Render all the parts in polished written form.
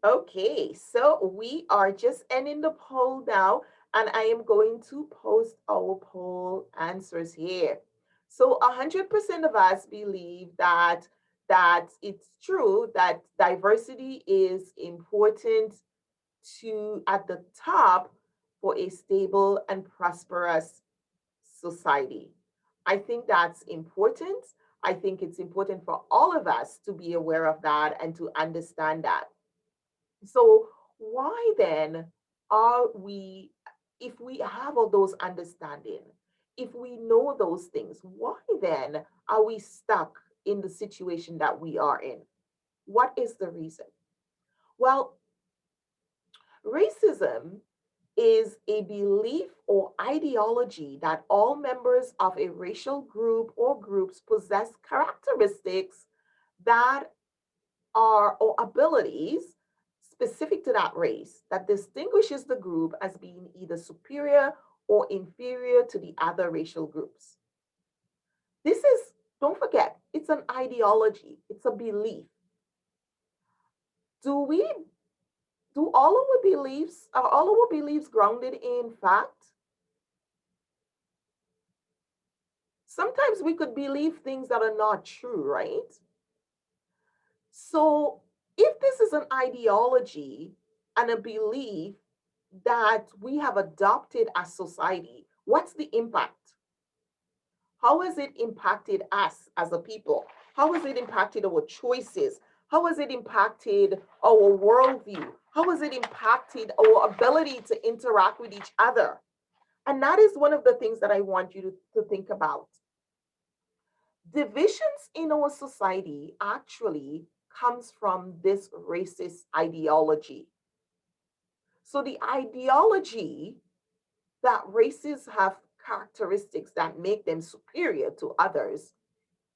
Okay, so we are just ending the poll now, and I am going to post our poll answers here. So 100% of us believe that it's true that diversity is important to at the top for a stable and prosperous society. I think that's important. I think it's important for all of us to be aware of that and to understand that. So, why then are we, if we have all those understanding, if we know those things, why then are we stuck in the situation that we are in? What is the reason? Well, racism is a belief or ideology that all members of a racial group or groups possess characteristics that are or abilities specific to that race that distinguishes the group as being either superior or inferior to the other racial groups. This is, don't forget, it's an ideology, it's a belief. Do we do all our beliefs are all our beliefs grounded in fact? Sometimes we could believe things that are not true, right? So, if this is an ideology and a belief that we have adopted as society, what's the impact? How has it impacted us as a people? How has it impacted our choices? How has it impacted our worldview? How has it impacted our ability to interact with each other? And that is one of the things that I want you to think about. Divisions in our society actually comes from this racist ideology. So the ideology that races have characteristics that make them superior to others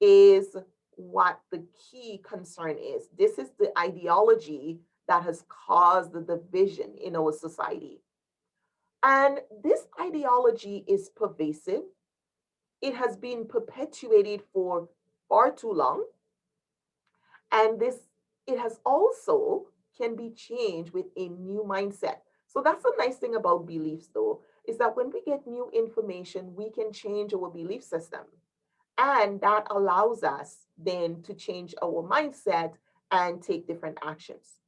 is what the key concern is. This is the ideology that has caused the division in our society. And this ideology is pervasive. It has been perpetuated for far too long. And this, it has also can be changed with a new mindset. So that's the nice thing about beliefs, though, is that when we get new information, we can change our belief system. And that allows us then to change our mindset and take different actions.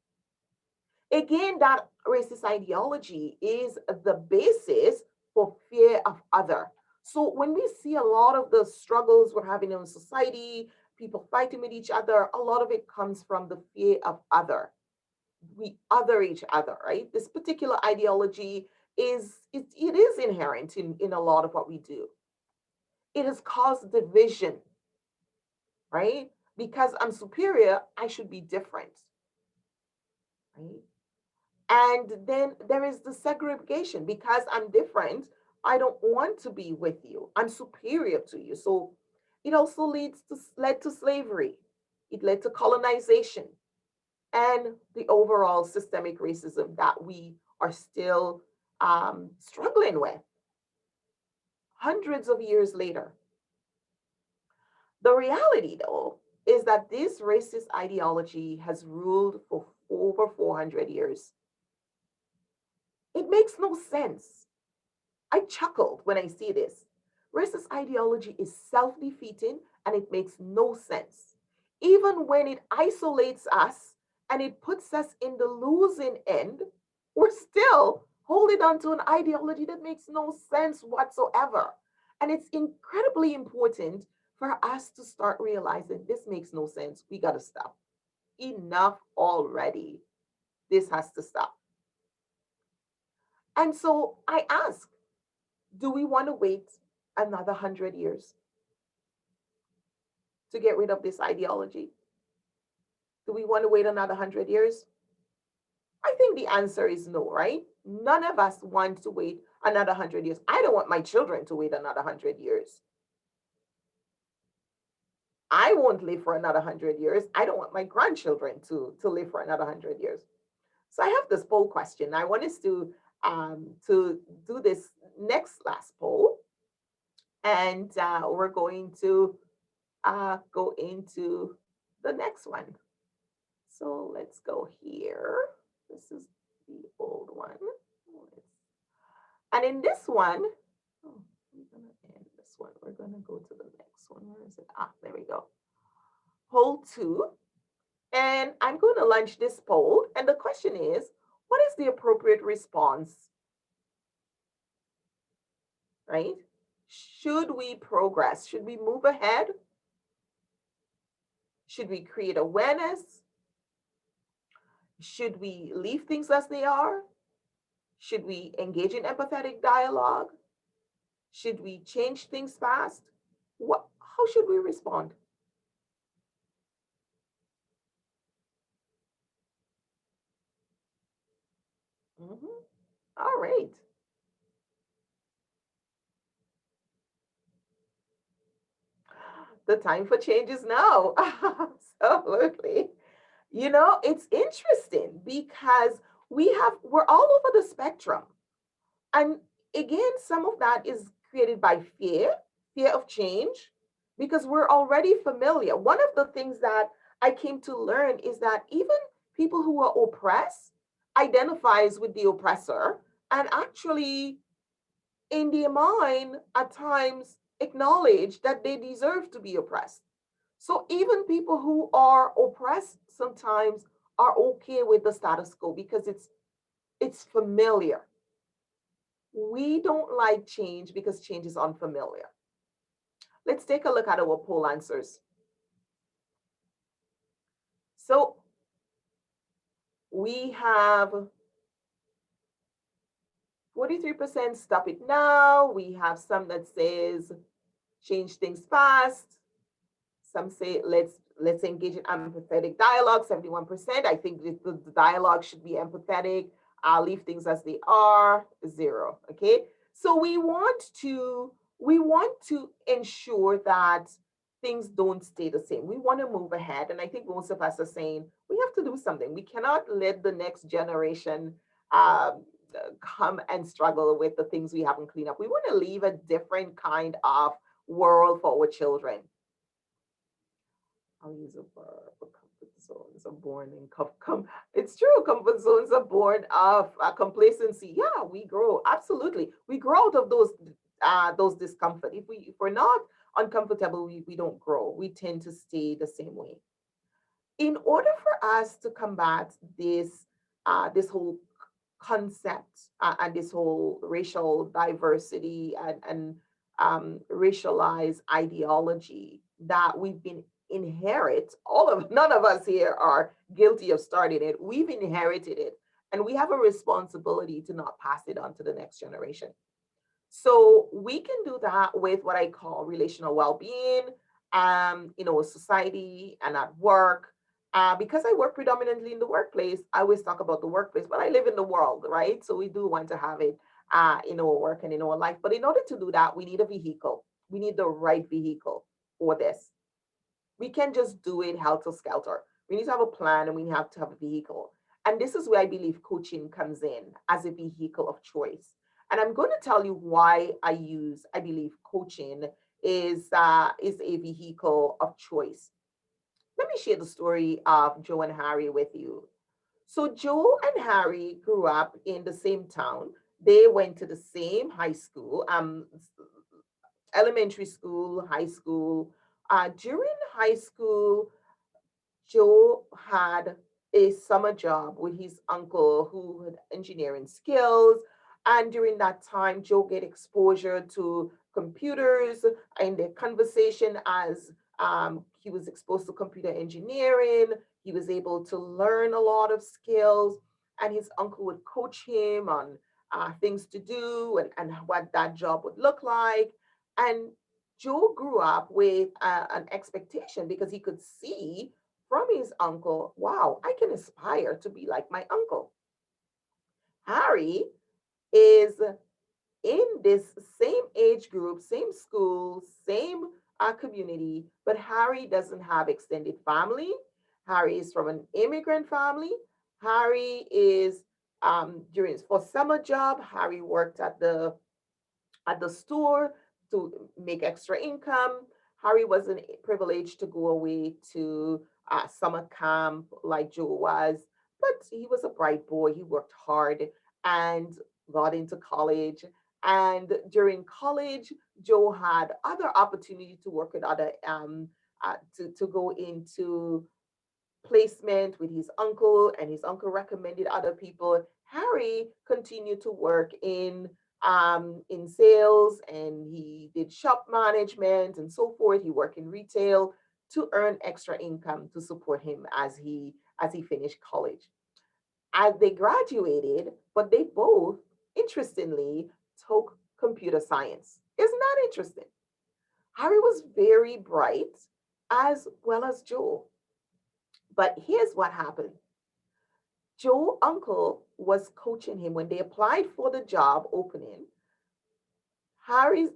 Again, that racist ideology is the basis for fear of other. So when we see a lot of the struggles we're having in society, people fighting with each other, a lot of it comes from the fear of other. We other each other, right? This particular ideology it is inherent in a lot of what we do. It has caused division, right? Because I'm superior, I should be different, right? And then there is the segregation. Because I'm different, I don't want to be with you. I'm superior to you. So it also led to slavery. It led to colonization and the overall systemic racism that we are still struggling with hundreds of years later. The reality, though, is that this racist ideology has ruled for over 400 years. It makes no sense. I chuckled when I see this. Racist ideology is self defeating and it makes no sense. Even when it isolates us and it puts us in the losing end, we're still holding on to an ideology that makes no sense whatsoever. And it's incredibly important for us to start realizing this makes no sense. We got to stop. Enough already. This has to stop. And so I ask, do we want to wait another 100 years to get rid of this ideology? Do we want to wait another 100 years? I think the answer is no, right? None of us want to wait another 100 years. I don't want my children to wait another 100 years. I won't live for another 100 years. I don't want my grandchildren to live for another 100 years. So I have this poll question. I want us to do this next last poll, and we're going to go into the next one. So let's go here. This is the old one. And in this one, oh, we're going to end this one. We're going to go to the next one. Where is it? Ah, there we go. Poll 2. And I'm going to launch this poll. And the question is, what is the appropriate response? Right? Should we progress? Should we move ahead? Should we create awareness? Should we leave things as they are? Should we engage in empathetic dialogue? Should we change things fast? How should we respond? Mm-hmm. All right. The time for change is now. Absolutely. It's interesting because we're all over the spectrum. And again, some of that is created by fear of change, because we're already familiar. One of the things that I came to learn is that even people who are oppressed identifies with the oppressor, and actually in their mind at times acknowledge that they deserve to be oppressed. So even people who are oppressed sometimes are okay with the status quo because it's familiar. We don't like change because change is unfamiliar. Let's take a look at our poll answers. So we have 43% stop it now. We have some that says change things fast. Some say let's engage in empathetic dialogue, 71%. I think the dialogue should be empathetic. I'll leave things as they are, 0. Okay. So we want to ensure that things don't stay the same. We want to move ahead. And I think most of us are saying we have to do something. We cannot let the next generation come and struggle with the things we haven't cleaned up. We want to leave a different kind of world for our children. I'll use a verb. Comfort zones are born in it's true. Comfort zones are born of complacency. Yeah, we grow. Absolutely, we grow out of those discomfort. If we're not uncomfortable, we don't grow. We tend to stay the same way. In order for us to combat this whole concept and this whole racial diversity and racialized ideology that we've been inherit, none of us here are guilty of starting it. We've inherited it, and we have a responsibility to not pass it on to the next generation. So we can do that with what I call relational well-being, society and at work. Because I work predominantly in the workplace, I always talk about the workplace, but I live in the world, right? So we do want to have it in our work and in our life. But in order to do that, we need a vehicle. We need the right vehicle for this. We can't just do it helter skelter. We need to have a plan, and we have to have a vehicle. And this is where I believe coaching comes in as a vehicle of choice. And I'm going to tell you why I believe coaching is a vehicle of choice. Let me share the story of Joe and Harry with you. So Joe and Harry grew up in the same town. They went to the same high school, elementary school, high school. During high school, Joe had a summer job with his uncle who had engineering skills. And during that time, Joe get exposure to computers in their conversation as he was exposed to computer engineering. He was able to learn a lot of skills, and his uncle would coach him on things to do and what that job would look like. And Joe grew up with an expectation because he could see from his uncle, wow, I can aspire to be like my uncle. Harry is in this same age group, same school, same community, but Harry doesn't have extended family. Harry is from an immigrant family. Harry is during for summer job. Harry worked at the store to make extra income. Harry wasn't privileged to go away to summer camp like Joe was, but he was a bright boy. He worked hard and got into college. And during college, Joe had other opportunity to work with other to go into placement with his uncle, and his uncle recommended other people. Harry continued to work in sales, and he did shop management and so forth. He worked in retail to earn extra income to support him as he finished college. As they graduated, but they both, interestingly, took computer science. Isn't that interesting? Harry was very bright as well as Joe. But here's what happened. Joe's uncle was coaching him when they applied for the job opening. Harry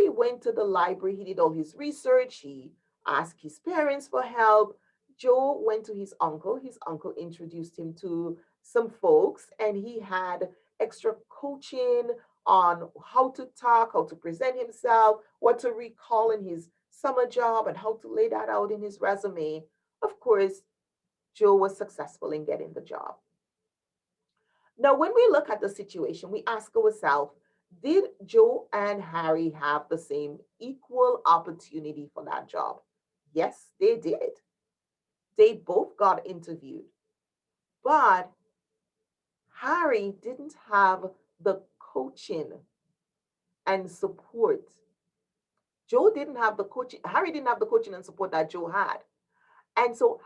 went to the library. He did all his research. He asked his parents for help. Joe went to his uncle. His uncle introduced him to some folks, and he had extra coaching on how to talk, how to present himself, what to recall in his summer job, and how to lay that out in his resume. Of course, Joe was successful in getting the job. Now, when we look at the situation, we ask ourselves, did Joe and Harry have the same equal opportunity for that job? Yes, they did. They both got interviewed, but Harry didn't have the coaching and support. Joe didn't have the coaching, Harry didn't have the coaching and support that Joe had. And so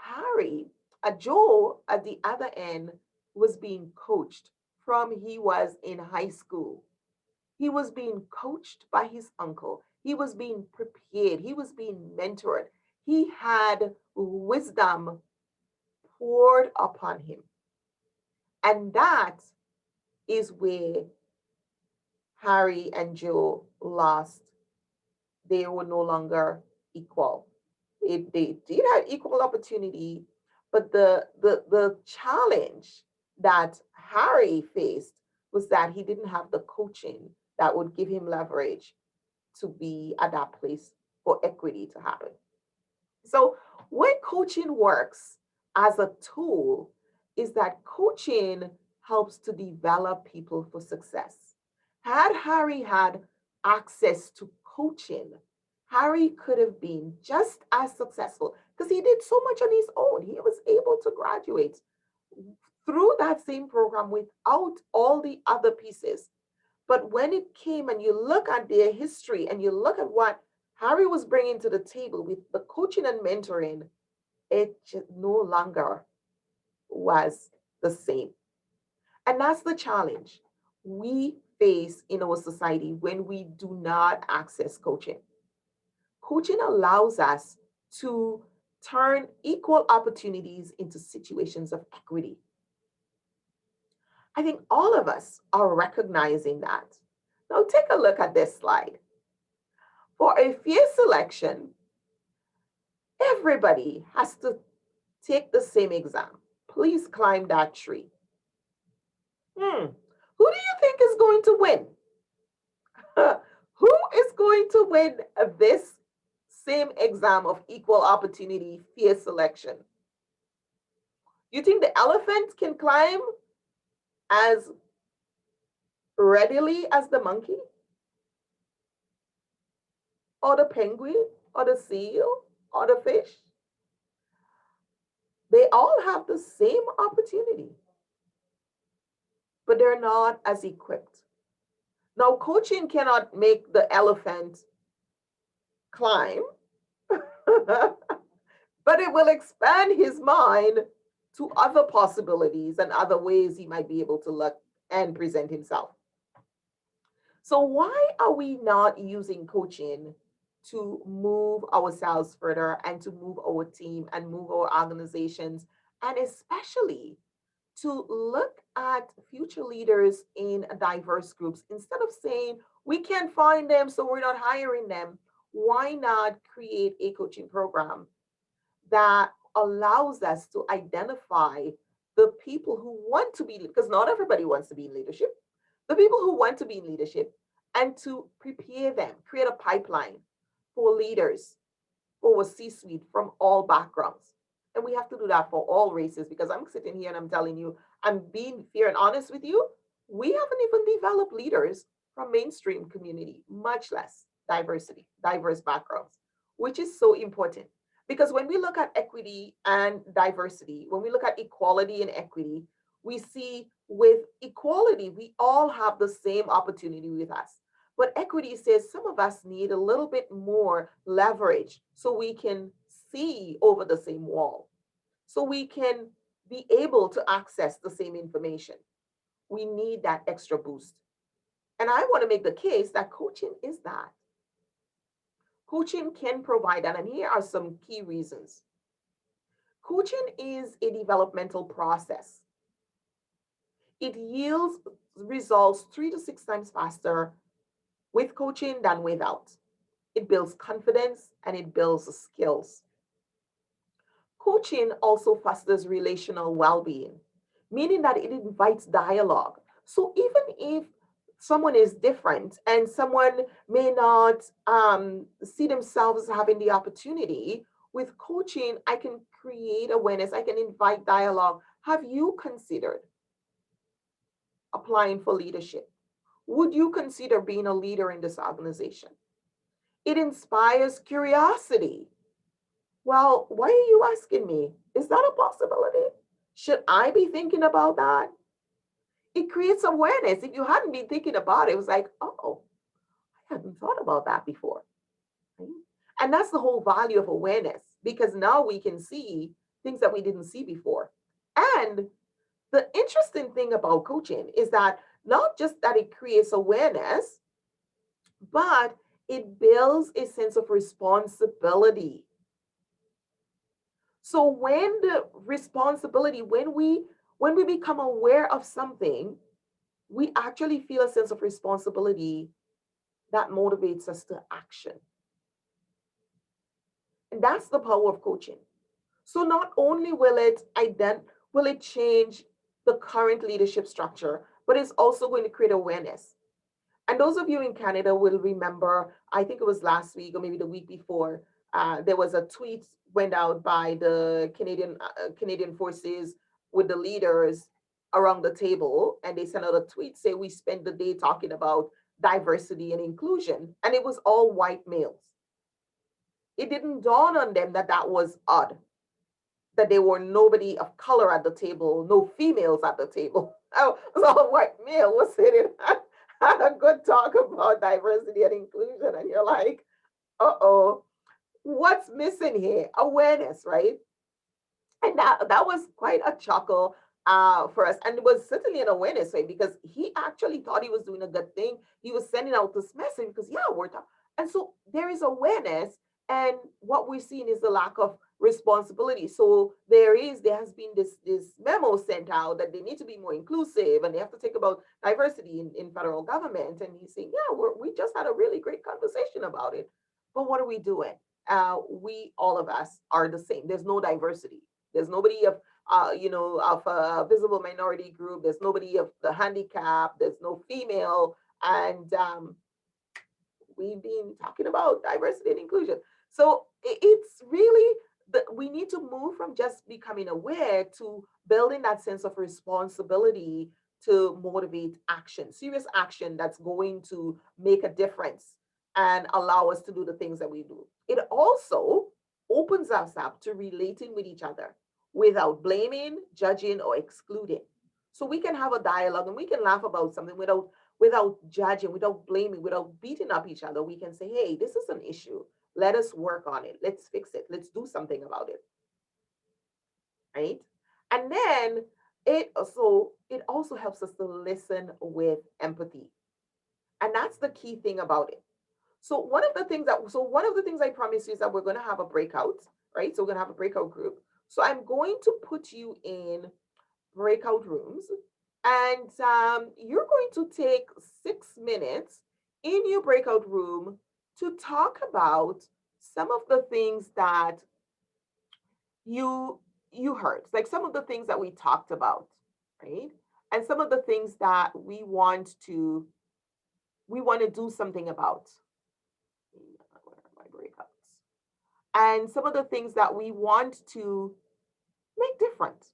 Joe at the other end was being coached from he was in high school. He was being coached by his uncle. He was being prepared. He was being mentored. He had wisdom poured upon him. And that is where Harry and Joe lost. They were no longer equal. They did have equal opportunity, but the challenge that Harry faced was that he didn't have the coaching that would give him leverage to be at that place for equity to happen. So when coaching works as a tool, is that coaching helps to develop people for success. Had Harry had access to coaching, Harry could have been just as successful because he did so much on his own. He was able to graduate through that same program without all the other pieces. But when it came and you look at their history and you look at what Harry was bringing to the table with the coaching and mentoring, it just no longer was the same. And that's the challenge we face in our society when we do not access coaching. Coaching allows us to turn equal opportunities into situations of equity. I think all of us are recognizing that. Now, take a look at this slide. For a fair selection, everybody has to take the same exam. Please climb that tree. Who do you think is going to win? Who is going to win this same exam of equal opportunity fair selection? You think the elephant can climb as readily as the monkey? Or the penguin? Or the seal? Or the fish? They all have the same opportunity, but they're not as equipped. Now, coaching cannot make the elephant climb, but it will expand his mind to other possibilities and other ways he might be able to look and present himself. So, why are we not using coaching to move ourselves further and to move our team and move our organizations, and especially to look at future leaders in diverse groups instead of saying we can't find them, so we're not hiring them? Why not create a coaching program that allows us to identify the people who want to be, because not everybody wants to be in leadership, the people who want to be in leadership, and to prepare them, create a pipeline for leaders, for a C suite from all backgrounds. And we have to do that for all races because I'm sitting here and I'm telling you, I'm being fair and honest with you. We haven't even developed leaders from mainstream community, much less diversity, diverse backgrounds, which is so important. Because when we look at equity and diversity, when we look at equality and equity, we see with equality, we all have the same opportunity with us. But equity says some of us need a little bit more leverage so we can see over the same wall, so we can be able to access the same information. We need that extra boost. And I want to make the case that coaching is that. Coaching can provide that. And here are some key reasons. Coaching is a developmental process. It yields results 3 to 6 times faster with coaching than without. It builds confidence and it builds skills. Coaching also fosters relational well being, meaning that it invites dialogue. So even if someone is different and someone may not see themselves having the opportunity, with coaching, I can create awareness, I can invite dialogue. Have you considered applying for leadership? Would you consider being a leader in this organization? It inspires curiosity. Well, why are you asking me? Is that a possibility? Should I be thinking about that? It creates awareness. If you hadn't been thinking about it, it was like, oh, I hadn't thought about that before. Right? And that's the whole value of awareness because now we can see things that we didn't see before. And the interesting thing about coaching is that not just that it creates awareness, but it builds a sense of responsibility. So when the responsibility, when we become aware of something, we actually feel a sense of responsibility that motivates us to action. And that's the power of coaching. So not only will it change the current leadership structure, but it's also going to create awareness. And those of you in Canada will remember, I think it was last week or maybe the week before, there was a tweet went out by the Canadian forces with the leaders around the table, and they sent out a tweet say we spent the day talking about diversity and inclusion, and it was all white males. It didn't dawn on them that that was odd, that there were nobody of color at the table, no females at the table. Oh, it was all white male was sitting had a good talk about diversity and inclusion, and you're like, uh-oh, what's missing here? Awareness, right? And that was quite a chuckle for us, and it was certainly an awareness, right? Because he actually thought he was doing a good thing. He was sending out this message because yeah, we're talking, and so there is awareness, and what we're seeing is the lack of responsibility. So there has been this memo sent out that they need to be more inclusive and they have to think about diversity in federal government. And he's saying, yeah, we just had a really great conversation about it, but what are we doing? We all of us are the same. There's no diversity. There's nobody of of a visible minority group. There's nobody of the handicap. There's no female, and we've been talking about diversity and inclusion. So it's really we need to move from just becoming aware to building that sense of responsibility to motivate action, serious action that's going to make a difference and allow us to do the things that we do. It also opens us up to relating with each other without blaming, judging, or excluding. So we can have a dialogue and we can laugh about something without judging, without blaming, without beating up each other. We can say, hey, this is an issue. Let us work on it. Let's fix it. Let's do something about it. Right. And then it also helps us to listen with empathy. And that's the key thing about it. One of the things I promise you is that we're going to have a breakout, right? So we're going to have a breakout group. So I'm going to put you in breakout rooms, and you're going to take 6 minutes in your breakout room to talk about some of the things that you you heard, like some of the things that we talked about, right? And some of the things that we want to do something about. Where are my breakouts? And some of the things that we want to make different,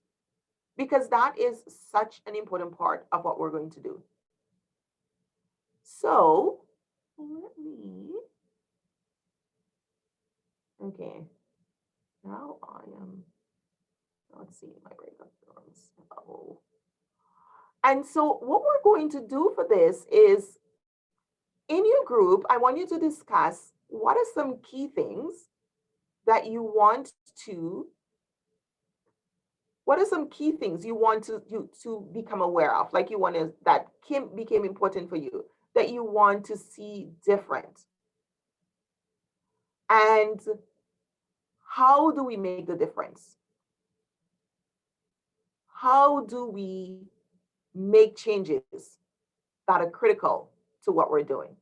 because that is such an important part of what we're going to do. So let me, okay, now I am, let's see, my breakup rooms. Oh. And so what we're going to do for this is, in your group, I want you to discuss what are some key things that you want to, what are some key things you want to become aware of, like you want to, that became important for you, that you want to see different. And how do we make the difference? How do we make changes that are critical to what we're doing?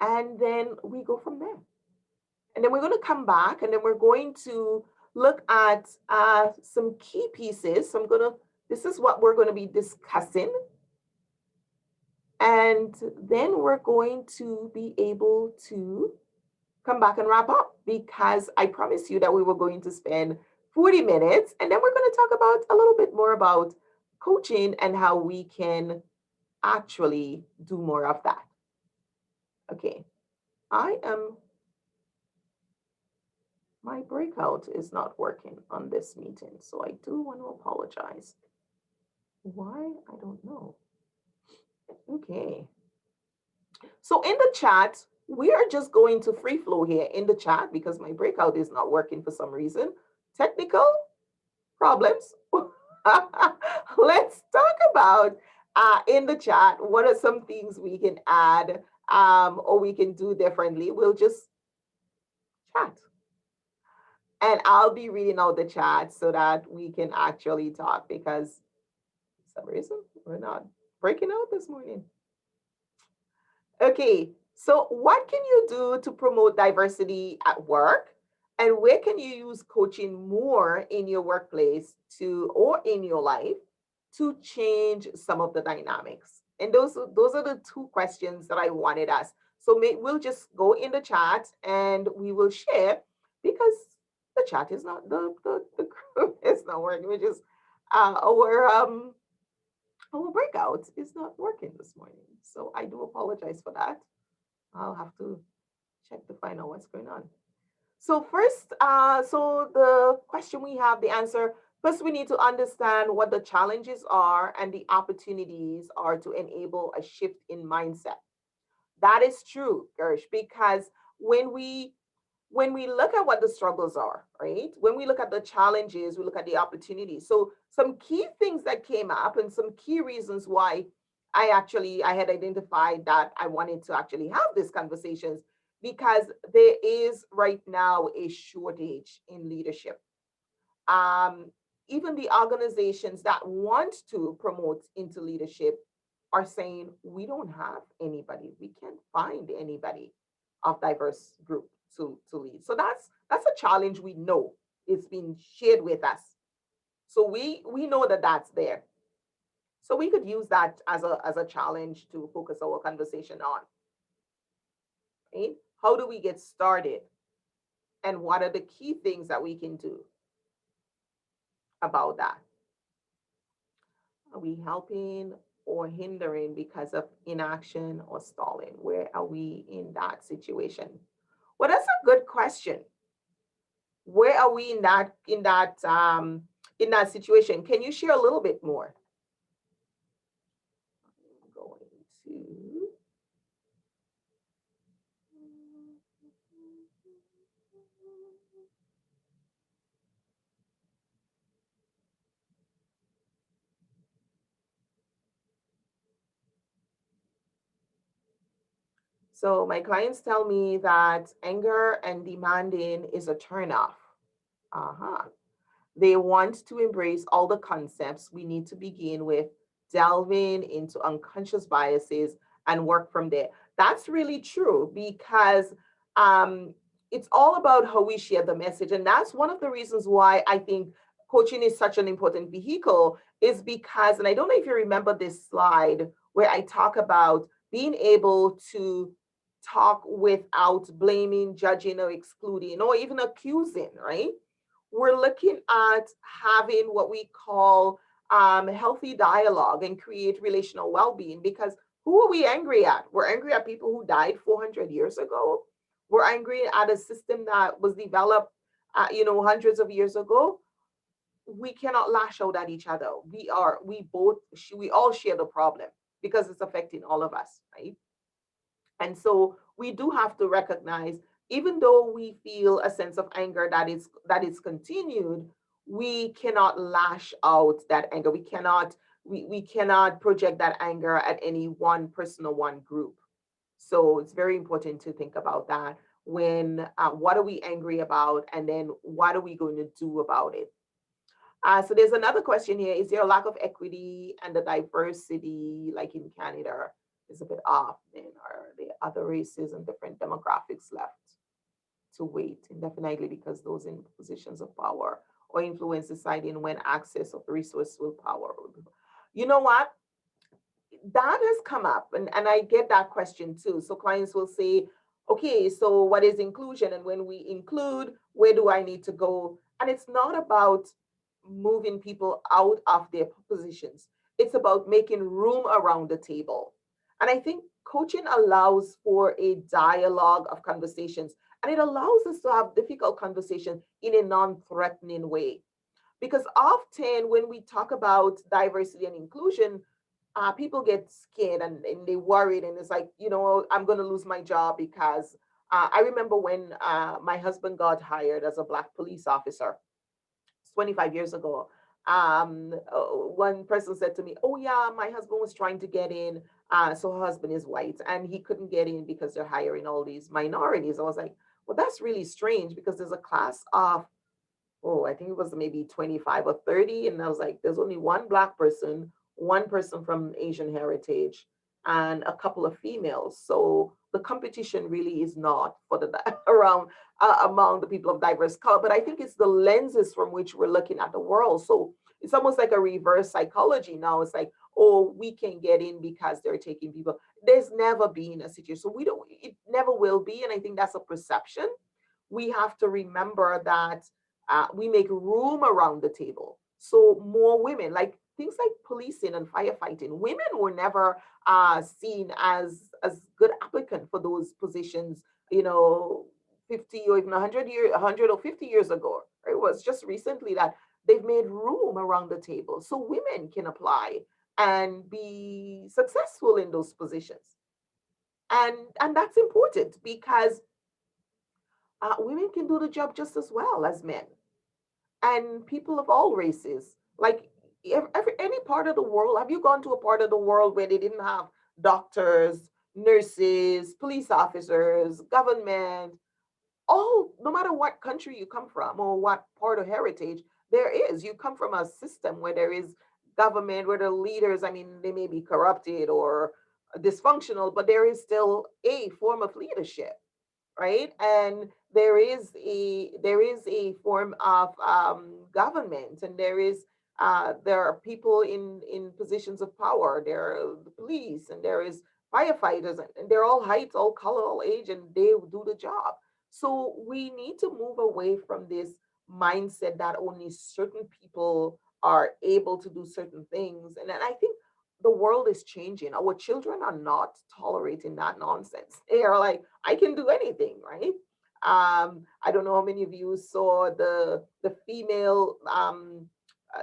And then we go from there. And then we're going to come back, and then we're going to look at some key pieces. So this is what we're going to be discussing. And then we're going to be able to come back and wrap up, because I promised you that we were going to spend 40 minutes, and then we're going to talk about a little bit more about coaching and how we can actually do more of that. Okay, my breakout is not working on this meeting, so I do want to apologize. Why? I don't know. Okay. So in the chat, we are just going to free flow here in the chat because my breakout is not working for some reason. Technical problems. Let's talk about in the chat, what are some things we can add or we can do differently. We'll just chat. And I'll be reading out the chat so that we can actually talk, because for some reason we're not breaking out this morning. Okay, so what can you do to promote diversity at work? And where can you use coaching more in your workplace or in your life to change some of the dynamics? And those are the two questions that I wanted us. So we'll just go in the chat and we will share, because the chat is not, the group is not working. We just, our breakout is not working this morning. So I do apologize for that. I'll have to check to find out what's going on. So first, so the question we have, the answer, first we need to understand what the challenges are and the opportunities are to enable a shift in mindset. That is true, Gersh, because when we look at what the struggles are, right? When we look at the challenges, we look at the opportunities. So some key things that came up and some key reasons why I had identified that I wanted to actually have these conversations, because there is right now a shortage in leadership. Even the organizations that want to promote into leadership are saying, we don't have anybody. We can't find anybody of diverse group to lead. So that's a challenge we know. It's been shared with us. So we know that that's there. So we could use that as a challenge to focus our conversation on. Right? How do we get started? And what are the key things that we can do about that? Are we helping or hindering because of inaction or stalling? Where are we in that situation? Well, that's a good question. Where are we in that situation? Can you share a little bit more? I'm going to. So my clients tell me that anger and demanding is a turnoff. They want to embrace all the concepts. We need to begin with delving into unconscious biases and work from there. That's really true, because it's all about how we share the message. And that's one of the reasons why I think coaching is such an important vehicle, is because, and I don't know if you remember this slide where I talk about being able to talk without blaming, judging, or excluding, or even accusing, right? we're looking at having what we call healthy dialogue and create relational well-being, because who are we angry at? We're angry at people who died 400 years ago. We're angry at a system that was developed hundreds of years ago. We cannot lash out at each other. We all share the problem because it's affecting all of us, right? And so we do have to recognize, even though we feel a sense of anger that is continued, we cannot lash out that anger. We cannot project that anger at any one person or one group. So it's very important to think about that. When what are we angry about, and then what are we going to do about it? So there's another question here. Is there a lack of equity and the diversity, like in Canada, is a bit off? Then are there other races and different demographics left to wait indefinitely because those in positions of power or influence deciding when access of resources will power? You know what? That has come up, and I get that question too. So clients will say, okay, so what is inclusion? And when we include, where do I need to go? And it's not about moving people out of their positions. It's about making room around the table. And I think coaching allows for a dialogue of conversations, and it allows us to have difficult conversations in a non-threatening way. Because often when we talk about diversity and inclusion, people get scared, and they worried, and it's like, I'm going to lose my job because I remember when my husband got hired as a black police officer 25 years ago. One person said to me, oh yeah, my husband was trying to get in. So her husband is white and he couldn't get in because they're hiring all these minorities. I was like, well, that's really strange, because there's a class of, I think it was maybe 25 or 30. And I was like, there's only one black person, one person from Asian heritage, and a couple of females. So the competition really is not for the around among the people of diverse color. But I think it's the lenses from which we're looking at the world. So it's almost like a reverse psychology now. It's like, oh, we can get in because they're taking people. There's never been a situation. So we don't, it never will be. And I think that's a perception. We have to remember that we make room around the table. So more women, like things like policing and firefighting, women were never seen as good applicant for those positions, 50 or even 100 or 50 years ago. It was just recently that they've made room around the table so women can apply and be successful in those positions. And that's important, because women can do the job just as well as men, and people of all races. Like any part of the world, have you gone to a part of the world where they didn't have doctors, nurses, police officers, government, all, no matter what country you come from or what part of heritage there is, you come from a system where there is government, where the leaders, I mean, they may be corrupted or dysfunctional, but there is still a form of leadership, right? And there is a form of government, and there are people in positions of power. There are the police, and there is firefighters, and they're all heights, all color, all age, and they do the job. So we need to move away from this mindset that only certain people are able to do certain things. And I think the world is changing. Our children are not tolerating that nonsense. They are like, I can do anything, right? I don't know how many of you saw the female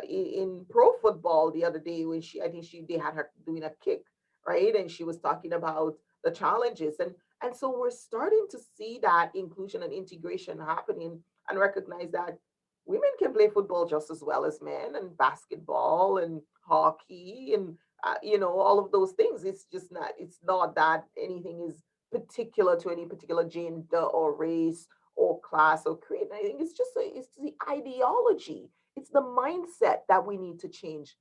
in pro football the other day, when I think they had her doing a kick, right? And she was talking about the challenges, and so we're starting to see that inclusion and integration happening, and recognize that women can play football just as well as men, and basketball and hockey, and all of those things. It's not that anything is particular to any particular gender or race or class or creed. I think it's the ideology, it's the mindset that we need to change.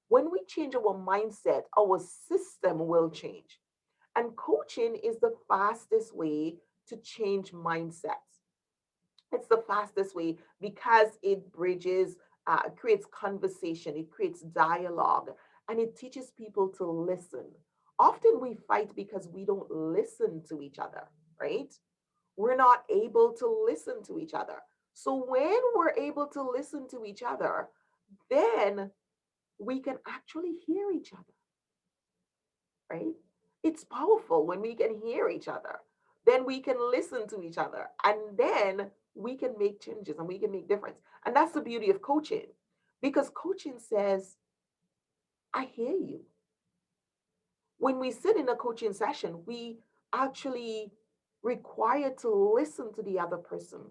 When we change our mindset, our system will change. And coaching is the fastest way to change mindsets. It's the fastest way, because it bridges, creates conversation, it creates dialogue, and it teaches people to listen. Often we fight because we don't listen to each other, right? We're not able to listen to each other. So when we're able to listen to each other, then we can actually hear each other, right? It's powerful when we can hear each other. Then we can listen to each other, and then we can make changes and we can make difference. And that's the beauty of coaching, because coaching says, I hear you. When we sit in a coaching session, we actually require to listen to the other person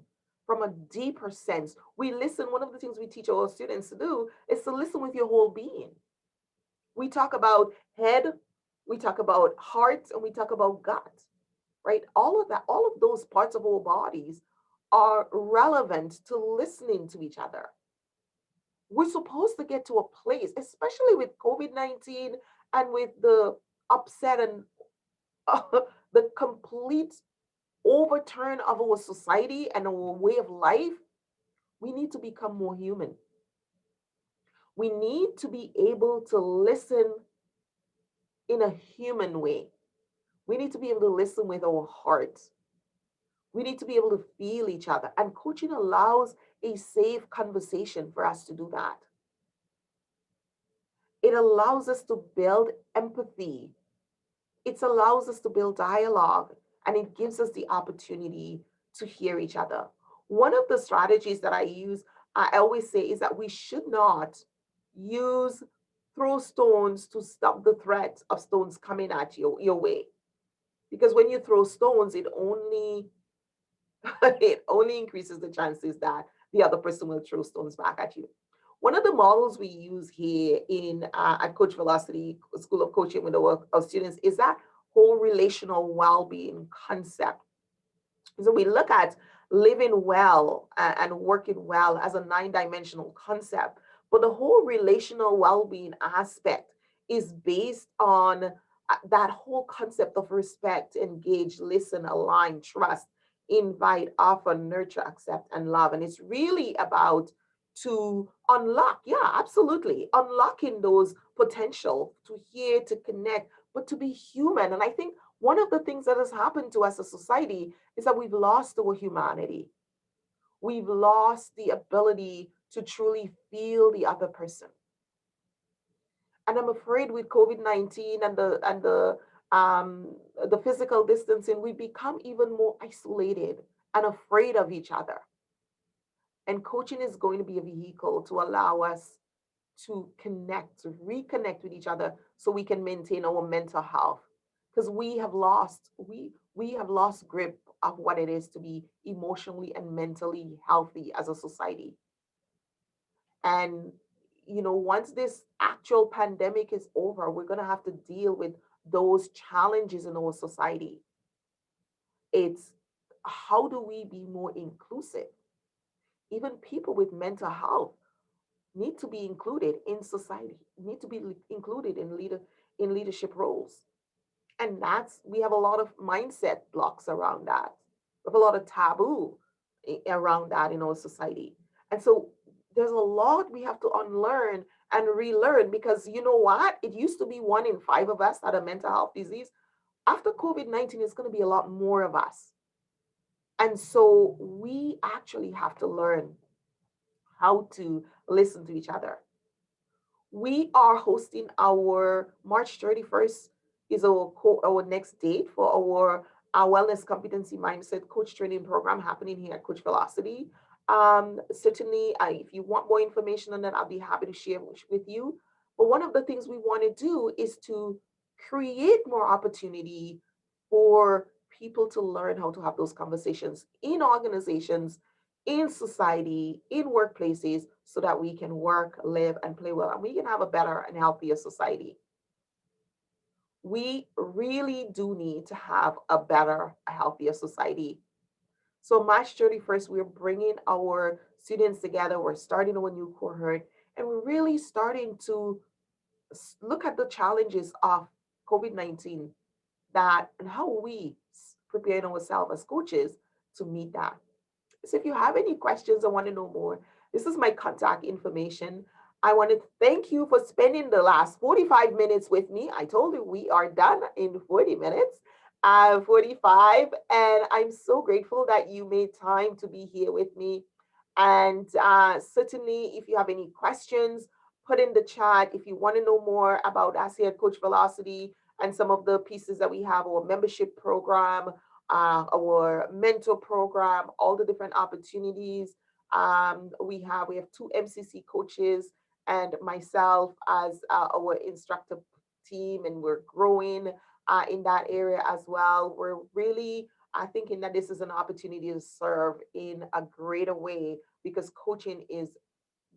from a deeper sense. We listen, one of the things we teach our students to do is to listen with your whole being. We talk about head, we talk about heart, and we talk about gut, right? All of that, all of those parts of our bodies are relevant to listening to each other. We're supposed to get to a place, especially with COVID-19 and with the upset and the complete overturn of our society and our way of life. We need to become more human. We need to be able to listen in a human way. We need to be able to listen with our heart. We need to be able to feel each other. And coaching allows a safe conversation for us to do that. It allows us to build empathy. It allows us to build dialogue, and it gives us the opportunity to hear each other. One of the strategies that I use, I always say, is that we should not use throw stones to stop the threat of stones coming at you your way. Because when you throw stones, it only it only increases the chances that the other person will throw stones back at you. One of the models we use here in at Coach Velocity School of Coaching with our students is that whole relational well-being concept. So we look at living well and working well as a nine-dimensional concept, but the whole relational well-being aspect is based on that whole concept of respect, engage, listen, align, trust, invite, offer, nurture, accept, and love. And it's really about to unlock, yeah, absolutely, unlocking those potential to hear, to connect, but to be human. And I think one of the things that has happened to us as a society is that we've lost our humanity. We've lost the ability to truly feel the other person. And I'm afraid with COVID-19 and the physical distancing, we become even more isolated and afraid of each other. And coaching is going to be a vehicle to allow us to connect, to reconnect with each other so we can maintain our mental health. Because we have lost grip of what it is to be emotionally and mentally healthy as a society. And once this actual pandemic is over, we're gonna have to deal with those challenges in our society. It's how do we be more inclusive? Even people with mental health need to be included in society, need to be included in leadership roles. And that's we have a lot of mindset blocks around that. We have a lot of taboo around that in our society. And so there's a lot we have to unlearn and relearn, because you know what? It used to be 1 in 5 of us had a mental health disease. After COVID-19, it's going to be a lot more of us. And so we actually have to learn how to listen to each other. We are hosting our March 31st is our next date for our wellness competency mindset coach training program happening here at Coach Velocity. Certainly, if you want more information on that, I'll be happy to share with you. But one of the things we want to do is to create more opportunity for people to learn how to have those conversations in organizations, in society, in workplaces, so that we can work, live, and play well, and we can have a better and healthier society. We really do need to have a better, a healthier society. So March 31st, we're bringing our students together. We're starting our new cohort, and we're really starting to look at the challenges of COVID-19, that and how we prepare ourselves as coaches to meet that. So if you have any questions or want to know more, this is my contact information. I want to thank you for spending the last 45 minutes with me. I told you we are done in 40 minutes, 45. And I'm so grateful that you made time to be here with me. And certainly, if you have any questions, put in the chat. If you want to know more about us here at Coach Velocity and some of the pieces that we have, our membership program, our mentor program, all the different opportunities we have two MCC coaches and myself as our instructor team, and we're growing in that area as well. We're really thinking that this is an opportunity to serve in a greater way, because coaching is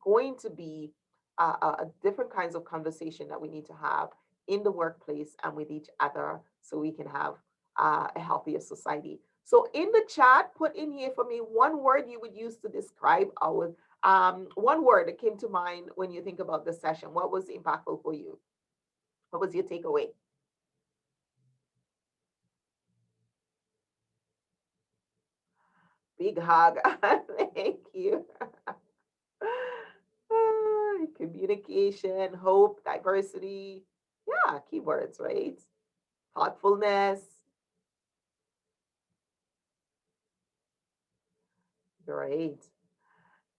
going to be a different kinds of conversation that we need to have in the workplace and with each other, so we can have a healthier society. So in the chat, put in here for me one word you would use to describe our one word that came to mind when you think about this session. What was impactful for you? What was your takeaway? Big hug. Thank you. Communication, hope, diversity. Yeah, keywords, right? Thoughtfulness. Great.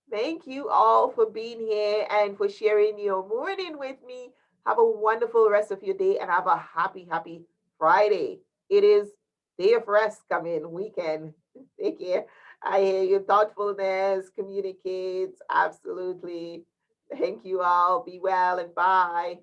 Thank you all for being here and for sharing your morning with me. Have a wonderful rest of your day and have a happy, happy Friday. It is day of rest coming, weekend. Take care. I hear your thoughtfulness, communicates. Absolutely. Thank you all. Be well and bye.